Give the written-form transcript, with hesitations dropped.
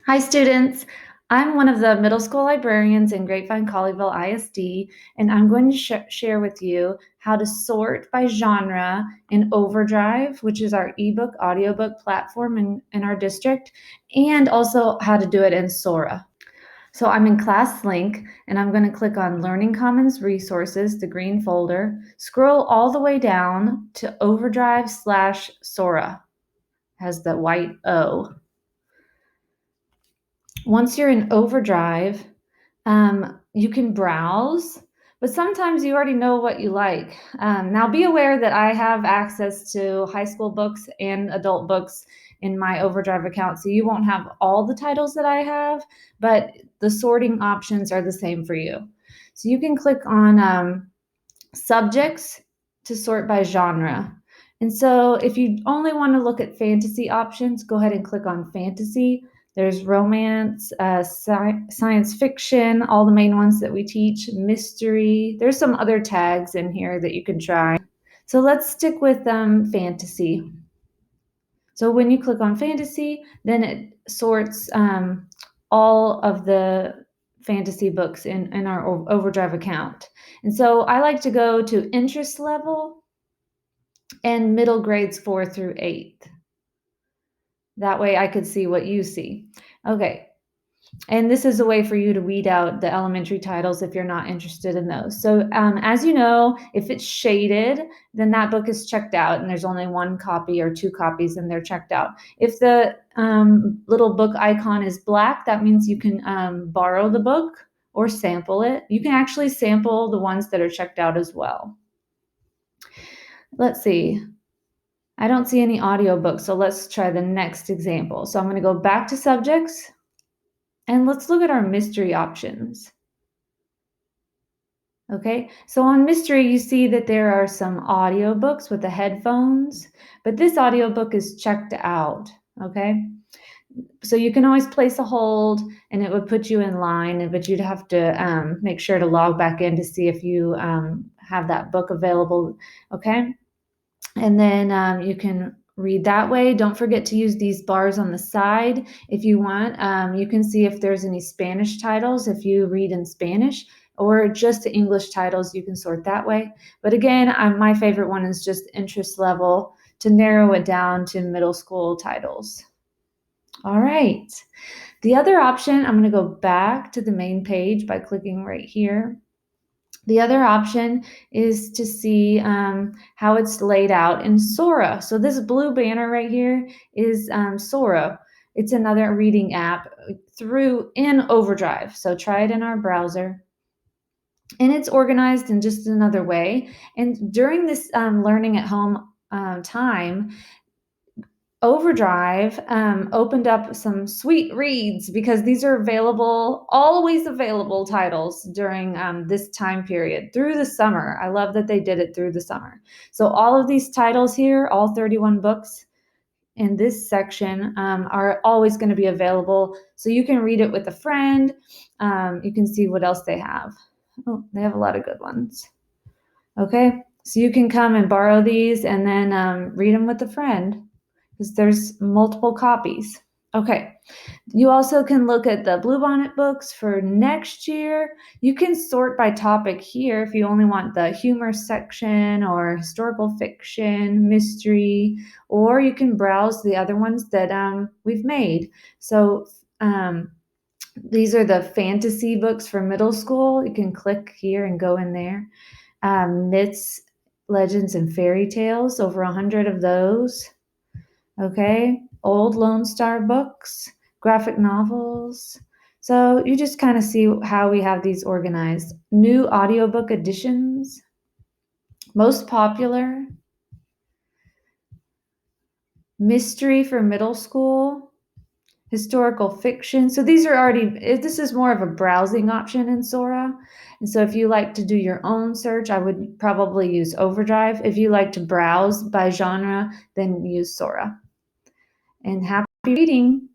Hi, students. I'm one of the middle school librarians in Grapevine-Colleyville ISD, and I'm going to share with you how to sort by genre in Overdrive, which is our ebook audiobook platform in our district, and also how to do it in Sora. So I'm in Class Link, and I'm going to click on Learning Commons Resources, the green folder, scroll all the way down to Overdrive/Sora, has the white O. Once you're in Overdrive, you can browse, but sometimes you already know what you like. Now be aware that I have access to high school books and adult books in my Overdrive account, so you won't have all the titles that I have, but the sorting options are the same for you. So you can click on subjects to sort by genre. And so if you only want to look at fantasy options, go ahead and click on fantasy. There's romance, science fiction, all the main ones that we teach, mystery. There's some other tags in here that you can try. So let's stick with fantasy. So when you click on fantasy, then it sorts all of the fantasy books in our Overdrive account. And so I like to go to interest level and middle grades 4 through 8. That way I could see what you see. Okay. And this is a way for you to weed out the elementary titles if you're not interested in those. So as you know, if it's shaded, then that book is checked out and there's only one copy or two copies and they're checked out. If the little book icon is black, that means you can borrow the book or sample it. You can actually sample the ones that are checked out as well. Let's see. I don't see any audiobooks, so let's try the next example. So I'm going to go back to subjects. And let's look at our mystery options. Okay, so on mystery, you see that there are some audiobooks with the headphones, but this audiobook is checked out, okay? So you can always place a hold and it would put you in line, but you'd have to make sure to log back in to see if you have that book available, okay? And then you can read that way. Don't forget to use these bars on the side if you want. You can see if there's any Spanish titles if you read in Spanish, or just the English titles, you can sort that way. But again, my favorite one is just interest level to narrow it down to middle school titles. All right. The other option, I'm going to go back to the main page by clicking right here. The other option is to see how it's laid out in Sora. So this blue banner right here is Sora. It's another reading app in Overdrive. So try it in our browser. And it's organized in just another way. And during this learning at home time, Overdrive opened up some sweet reads because these are always available titles during this time period through the summer. I love that they did it through the summer. So all of these titles here, all 31 books in this section are always going to be available. So you can read it with a friend. You can see what else they have. Oh, they have a lot of good ones. Okay, so you can come and borrow these and then read them with a friend, because there's multiple copies. Okay, you also can look at the Bluebonnet books for next year. You can sort by topic here if you only want the humor section or historical fiction, mystery, or you can browse the other ones that we've made. So these are the fantasy books for middle school. You can click here and go in there. Myths, legends, and fairy tales, over 100 of those. Okay, old Lone Star books, graphic novels. So you just kind of see how we have these organized. New audiobook editions, most popular, mystery for middle school, historical fiction. So these are this is more of a browsing option in Sora. And so if you like to do your own search, I would probably use Overdrive. If you like to browse by genre, then use Sora. And happy reading.